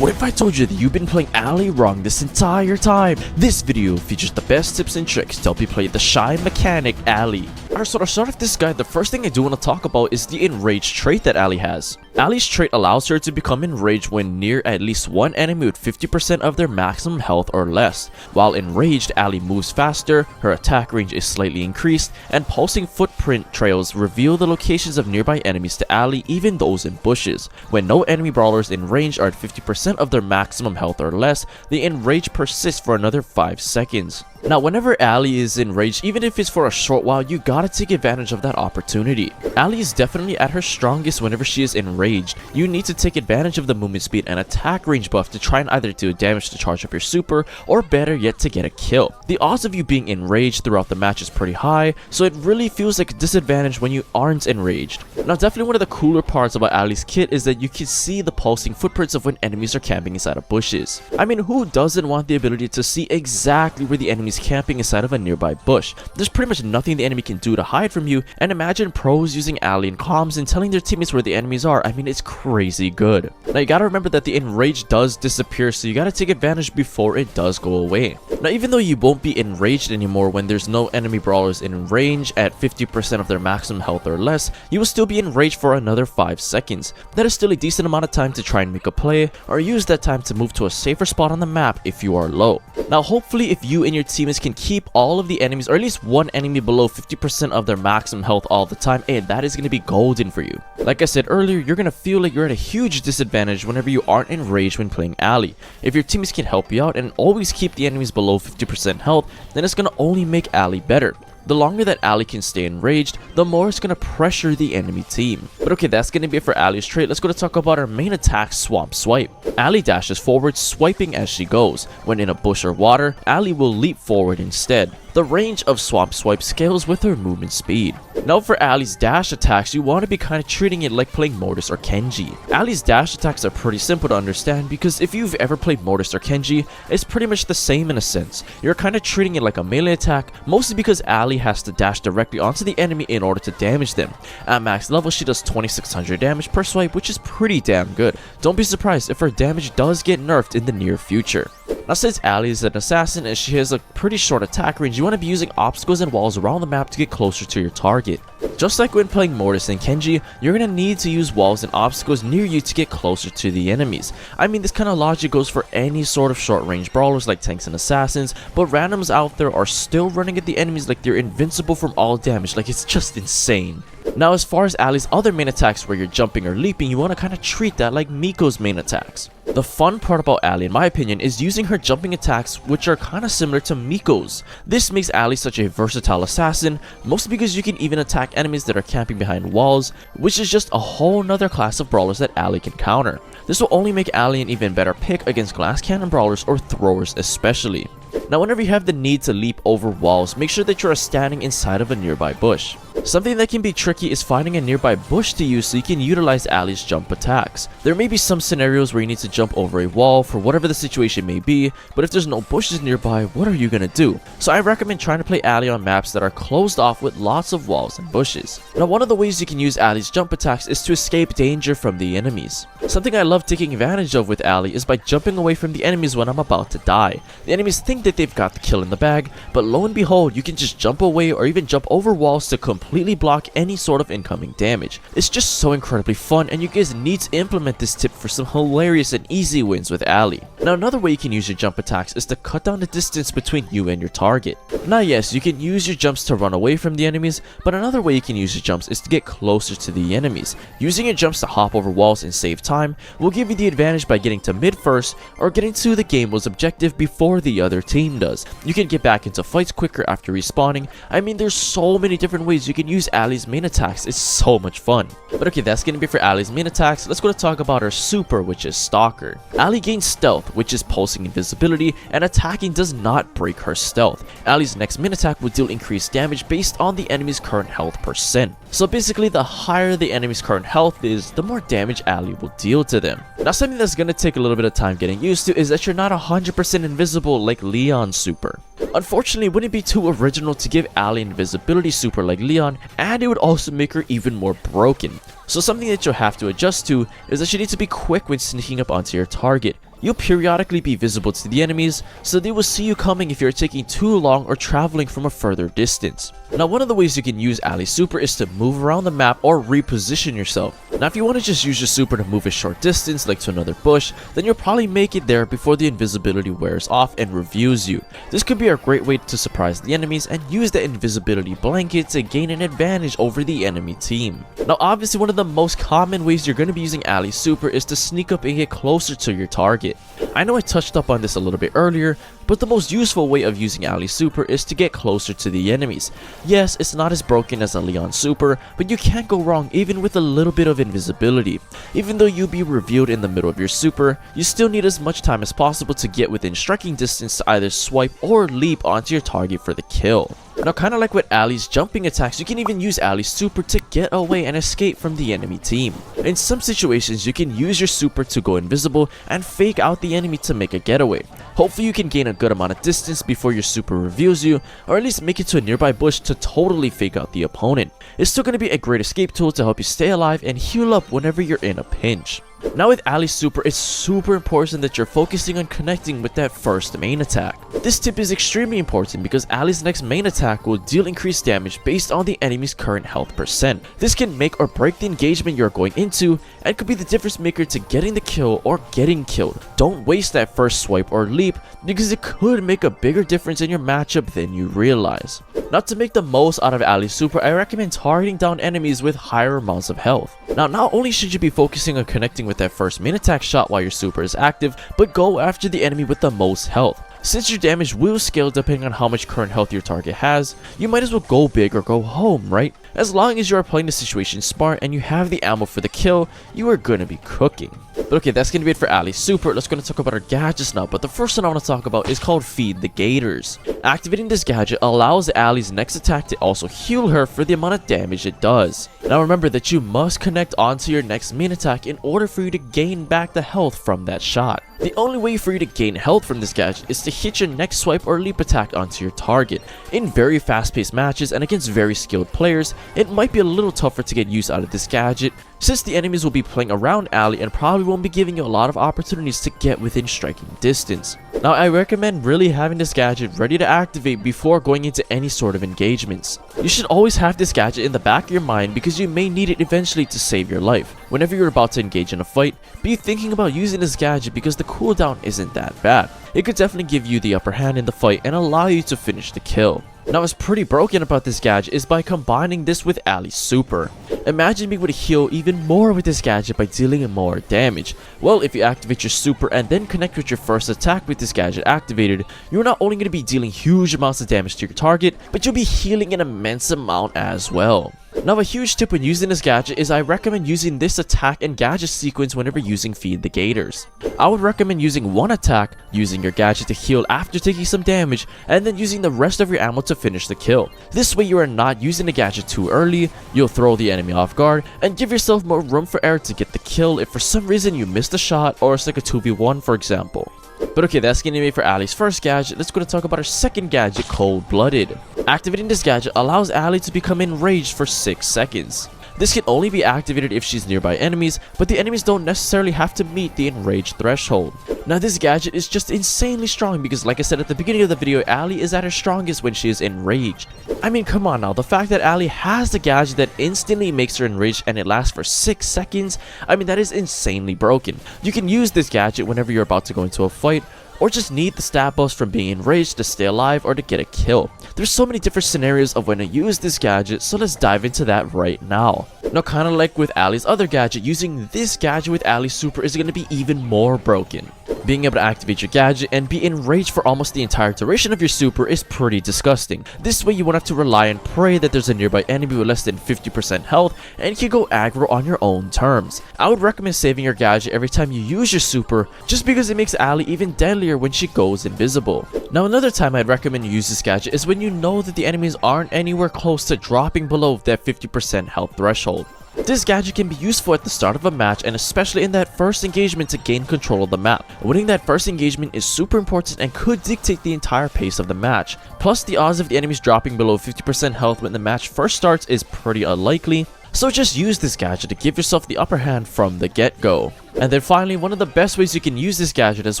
What if I told you that you've been playing Alli wrong this entire time? This video features the best tips and tricks to help you play the shy mechanic Alli. Alright, so to start off this guide, the first thing I do want to talk about is the enraged trait that Alli has. Alli's trait allows her to become enraged when near at least one enemy with 50% of their maximum health or less. While enraged, Alli moves faster, her attack range is slightly increased, and pulsing footprint trails reveal the locations of nearby enemies to Alli, even those in bushes. When no enemy brawlers in range are at 50% of their maximum health or less, the enrage persists for another 5 seconds. Now, whenever Alli is enraged, even if it's for a short while, you gotta take advantage of that opportunity. Alli is definitely at her strongest whenever she is enraged. You need to take advantage of the movement speed and attack range buff to try and either do damage to charge up your super, or better yet to get a kill. The odds of you being enraged throughout the match is pretty high, so it really feels like a disadvantage when you aren't enraged. Now, definitely one of the cooler parts about Alli's kit is that you can see the pulsing footprints of when enemies are camping inside of bushes. I mean, who doesn't want the ability to see exactly where the enemies camping inside of a nearby bush? There's pretty much nothing the enemy can do to hide from you, and imagine pros using Alli in comms and telling their teammates where the enemies are. I mean, it's crazy good. Now, you gotta remember that the enrage does disappear, so you gotta take advantage before it does go away. Now, even though you won't be enraged anymore when there's no enemy brawlers in range at 50% of their maximum health or less, you will still be enraged for another 5 seconds. That is still a decent amount of time to try and make a play, or use that time to move to a safer spot on the map if you are low. Now, hopefully, if you and your teammates can keep all of the enemies, or at least one enemy below 50% of their maximum health all the time, and that is going to be golden for you. Like I said earlier, you're going to feel like you're at a huge disadvantage whenever you aren't enraged when playing Alli. If your teammates can help you out and always keep the enemies below 50% health, then it's going to only make Alli better. The longer that Alli can stay enraged, the more it's going to pressure the enemy team. But okay, that's going to be it for Alli's trait. Let's go to talk about her main attack, Swamp Swipe. Alli dashes forward, swiping as she goes. When in a bush or water, Alli will leap forward instead. The range of Swamp Swipe scales with her movement speed. Now for Alli's dash attacks, you want to be kind of treating it like playing Mortis or Kenji. Alli's dash attacks are pretty simple to understand because if you've ever played Mortis or Kenji, it's pretty much the same in a sense. You're kind of treating it like a melee attack, mostly because Alli has to dash directly onto the enemy in order to damage them. At max level, she does 2600 damage per swipe, which is pretty damn good. Don't be surprised if her damage does get nerfed in the near future. Now, since Alli is an assassin and she has a pretty short attack range, you want to be using obstacles and walls around the map to get closer to your target. Just like when playing Mortis and Kenji, you're going to need to use walls and obstacles near you to get closer to the enemies. I mean, this kind of logic goes for any sort of short range brawlers like tanks and assassins, but randoms out there are still running at the enemies like they're invincible from all damage. Like, it's just insane. Now, as far as Alli's other main attacks where you're jumping or leaping, you want to kind of treat that like Miko's main attacks. The fun part about Alli, in my opinion, is using her jumping attacks, which are kind of similar to Miko's. This makes Alli such a versatile assassin, mostly because you can even attack enemies that are camping behind walls, which is just a whole nother class of brawlers that Alli can counter. This will only make Alli an even better pick against glass cannon brawlers or throwers especially. Now, whenever you have the need to leap over walls, make sure that you are standing inside of a nearby bush. Something that can be tricky is finding a nearby bush to use so you can utilize Alli's jump attacks. There may be some scenarios where you need to jump over a wall for whatever the situation may be, but if there's no bushes nearby, what are you gonna do? So I recommend trying to play Alli on maps that are closed off with lots of walls and bushes. Now, one of the ways you can use Alli's jump attacks is to escape danger from the enemies. Something I love taking advantage of with Alli is by jumping away from the enemies when I'm about to die. The enemies think that they've got the kill in the bag, but lo and behold, you can just jump away or even jump over walls to completely block any sort of incoming damage. It's just so incredibly fun, and you guys need to implement this tip for some hilarious and easy wins with Alli. Now, another way you can use your jump attacks is to cut down the distance between you and your target. Now, yes, you can use your jumps to run away from the enemies, but another way you can use your jumps is to get closer to the enemies. Using your jumps to hop over walls and save time will give you the advantage by getting to mid first, or getting to the game mode's objective before the other team does. You can get back into fights quicker after respawning. I mean, there's so many different ways you can use Alli's main attacks. It's so much fun. But okay, that's gonna be for Alli's main attacks. Let's go to talk about her super, which is Stalker. Alli gains stealth, which is pulsing invisibility, and attacking does not break her stealth. Alli's next main attack will deal increased damage based on the enemy's current health percent. So basically, the higher the enemy's current health is, the more damage Alli will deal to them. Now, something that's gonna take a little bit of time getting used to is that you're not 100% invisible like Leon's super. Unfortunately, it wouldn't be too original to give Alli invisibility super like Leon, and it would also make her even more broken. So something that you'll have to adjust to is that you need to be quick when sneaking up onto your target. you'll periodically be visible to the enemies, so they will see you coming if you're taking too long or traveling from a further distance. Now, one of the ways you can use Alli's super is to move around the map or reposition yourself. Now, if you want to just use your super to move a short distance, like to another bush, then you'll probably make it there before the invisibility wears off and reviews you. This could be a great way to surprise the enemies and use the invisibility blanket to gain an advantage over the enemy team. Now, obviously, one of the most common ways you're going to be using Alli's super is to sneak up and get closer to your target. I know I touched up on this a little bit earlier, but the most useful way of using Alli's super is to get closer to the enemies. Yes, it's not as broken as a Leon super, but you can't go wrong even with a little bit of invisibility. Even though you'll be revealed in the middle of your super, you still need as much time as possible to get within striking distance to either swipe or leap onto your target for the kill. Now, kind of like with Alli's jumping attacks, you can even use Alli's super to get away and escape from the enemy team. In some situations, you can use your super to go invisible and fake out the enemy to make a getaway. Hopefully, you can gain a good amount of distance before your super reveals you, or at least make it to a nearby bush to totally fake out the opponent. It's still going to be a great escape tool to help you stay alive and heal up whenever you're in a pinch. Now, with Alli's super, it's super important that you're focusing on connecting with that first main attack. This tip is extremely important because Alli's next main attack will deal increased damage based on the enemy's current health percent. This can make or break the engagement you're going into and could be the difference maker to getting the kill or getting killed. Don't waste that first swipe or leap because it could make a bigger difference in your matchup than you realize. Now, to make the most out of Alli's super, I recommend targeting down enemies with higher amounts of health. Now, not only should you be focusing on connecting with that first main attack shot while your super is active, but go after the enemy with the most health. Since your damage will scale depending on how much current health your target has, you might as well go big or go home, right? As long as you are playing the situation smart and you have the ammo for the kill, you are gonna be cooking. But okay, that's gonna be it for Alli's super. Let's gonna talk about our gadgets now, but the first one I want to talk about is called Feed the Gators. Activating this gadget allows Alli's next attack to also heal her for the amount of damage it does. Now remember that you must connect onto your next main attack in order for you to gain back the health from that shot. The only way for you to gain health from this gadget is to hit your next swipe or leap attack onto your target. In very fast-paced matches and against very skilled players, it might be a little tougher to get use out of this gadget, since the enemies will be playing around Alli and probably won't be giving you a lot of opportunities to get within striking distance. Now, I recommend really having this gadget ready to activate before going into any sort of engagements. You should always have this gadget in the back of your mind because you may need it eventually to save your life. Whenever you're about to engage in a fight, be thinking about using this gadget because the cooldown isn't that bad. It could definitely give you the upper hand in the fight and allow you to finish the kill. Now, what's pretty broken about this gadget is by combining this with Alli's super. Imagine being able to heal even more with this gadget by dealing more damage. Well, if you activate your super and then connect with your first attack with this gadget activated, you're not only going to be dealing huge amounts of damage to your target, but you'll be healing an immense amount as well. Now, a huge tip when using this gadget is I recommend using this attack and gadget sequence whenever using Feed the Gators. I would recommend using one attack, using your gadget to heal after taking some damage, and then using the rest of your ammo to finish the kill. This way you are not using the gadget too early, you'll throw the enemy off guard, and give yourself more room for error to get the kill if for some reason you missed a shot or it's like a 2v1 for example. But okay, that's gonna be it for Alli's first gadget. Let's go to talk about our second gadget, Cold-Blooded. Activating this gadget allows Alli to become enraged for 6 seconds. This can only be activated if she's nearby enemies, but the enemies don't necessarily have to meet the enraged threshold. Now, this gadget is just insanely strong because, like I said at the beginning of the video, Alli is at her strongest when she is enraged. I mean, come on now, the fact that Alli has the gadget that instantly makes her enraged and it lasts for 6 seconds, I mean, that is insanely broken. You can use this gadget whenever you're about to go into a fight, or just need the stat buffs from being enraged to stay alive or to get a kill. There's so many different scenarios of when to use this gadget, so let's dive into that right now. Now, kind of like with Alli's other gadget, using this gadget with Alli's super is going to be even more broken. Being able to activate your gadget and be enraged for almost the entire duration of your super is pretty disgusting. This way you won't have to rely and pray that there's a nearby enemy with less than 50% health and you can go aggro on your own terms. I would recommend saving your gadget every time you use your super, just because it makes Alli even deadlier when she goes invisible. Now, another time I'd recommend you use this gadget is when you know that the enemies aren't anywhere close to dropping below that 50% health threshold. This gadget can be useful at the start of a match and especially in that first engagement to gain control of the map. Winning that first engagement is super important and could dictate the entire pace of the match. Plus, the odds of the enemies dropping below 50% health when the match first starts is pretty unlikely, so just use this gadget to give yourself the upper hand from the get-go. And then finally, one of the best ways you can use this gadget as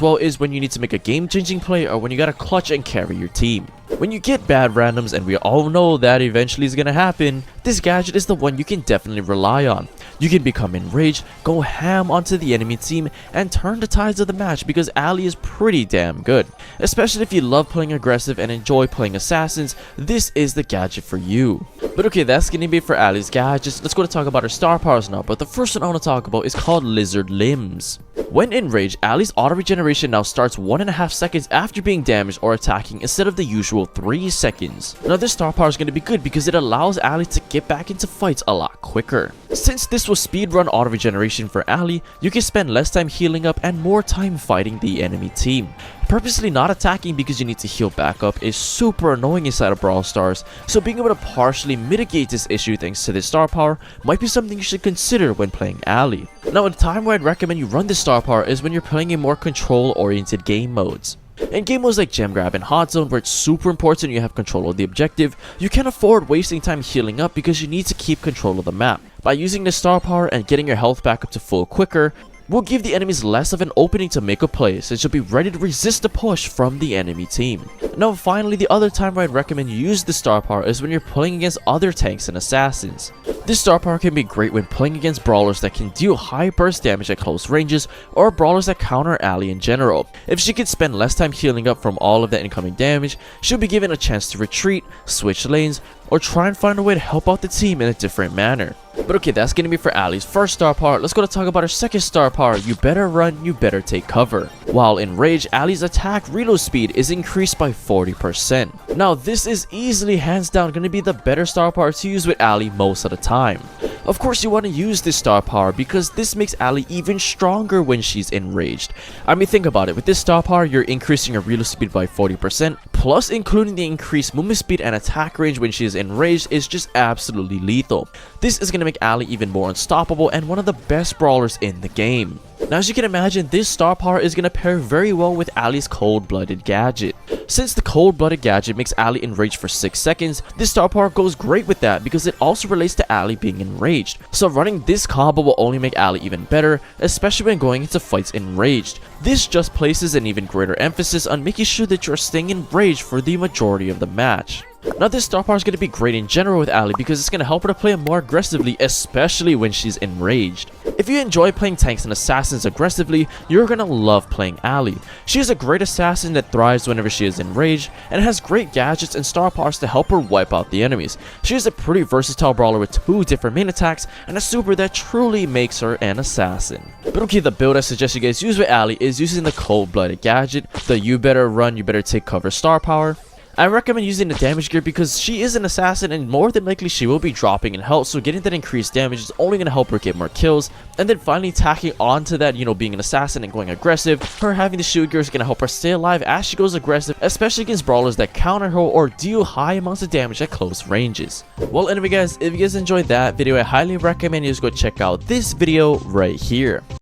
well is when you need to make a game-changing play or when you gotta clutch and carry your team. When you get bad randoms, and we all know that eventually is gonna happen, this gadget is the one you can definitely rely on. You can become enraged, go ham onto the enemy team, and turn the tides of the match because Alli is pretty damn good. Especially if you love playing aggressive and enjoy playing assassins, this is the gadget for you. But okay, that's gonna be it for Alli's gadgets. Let's go to talk about her star powers now, but the first one I want to talk about is called Lizard Limbs. When enraged, Alli's auto regeneration now starts 1.5 seconds after being damaged or attacking instead of the usual 3 seconds. Now this star power is going to be good because it allows Alli to get back into fights a lot quicker. Since this was speedrun auto regeneration for Alli, you can spend less time healing up and more time fighting the enemy team. Purposely not attacking because you need to heal back up is super annoying inside of Brawl Stars, so being able to partially mitigate this issue thanks to this star power might be something you should consider when playing Alli. Now a time where I'd recommend you run this star power is when you're playing in more control oriented game modes. In game modes like Gem Grab and Hot Zone, where it's super important you have control of the objective, you can't afford wasting time healing up because you need to keep control of the map. By using this star power and getting your health back up to full quicker, will give the enemies less of an opening to make a play, since you'll be ready to resist the push from the enemy team. Now finally, the other time where I'd recommend you use the star power is when you're playing against other tanks and assassins. This star power can be great when playing against brawlers that can deal high burst damage at close ranges, or brawlers that counter Alli in general. If she can spend less time healing up from all of that incoming damage, she'll be given a chance to retreat, switch lanes, or try and find a way to help out the team in a different manner. But okay, that's gonna be for Alli's first star power. Let's go to talk about her second star power, You Better Run, You Better Take Cover. While enraged, Alli's attack reload speed is increased by 40%. Now this is easily hands down gonna be the better star power to use with Alli most of the time. Of course you want to use this star power because this makes Alli even stronger when she's enraged. I mean, think about it, with this star power you're increasing her reload speed by 40%, plus including the increased movement speed and attack range when she is enraged is just absolutely lethal. This is going to make Alli even more unstoppable and one of the best brawlers in the game. Now as you can imagine, this star power is going to pair very well with Alli's cold-blooded gadget. Since the cold-blooded gadget makes Alli enraged for 6 seconds, this star power goes great with that because it also relates to Alli being enraged. So running this combo will only make Alli even better, especially when going into fights enraged. This just places an even greater emphasis on making sure that you're staying enraged for the majority of the match. Now this star power is going to be great in general with Alli because it's going to help her to play more aggressively, especially when she's enraged. If you enjoy playing tanks and assassins aggressively, you're going to love playing Alli. She is a great assassin that thrives whenever she is enraged and has great gadgets and star powers to help her wipe out the enemies. She is a pretty versatile brawler with 2 different main attacks and a super that truly makes her an assassin. But okay, the build I suggest you guys use with Alli is using the cold-blooded gadget, the You Better Run, You Better Take Cover star power. I recommend using the damage gear because she is an assassin and more than likely she will be dropping in health, so getting that increased damage is only going to help her get more kills. And then finally tacking onto that, being an assassin and going aggressive, her having the shield gear is going to help her stay alive as she goes aggressive, especially against brawlers that counter her or deal high amounts of damage at close ranges. Well, anyway guys, if you guys enjoyed that video, I highly recommend you just go check out this video right here.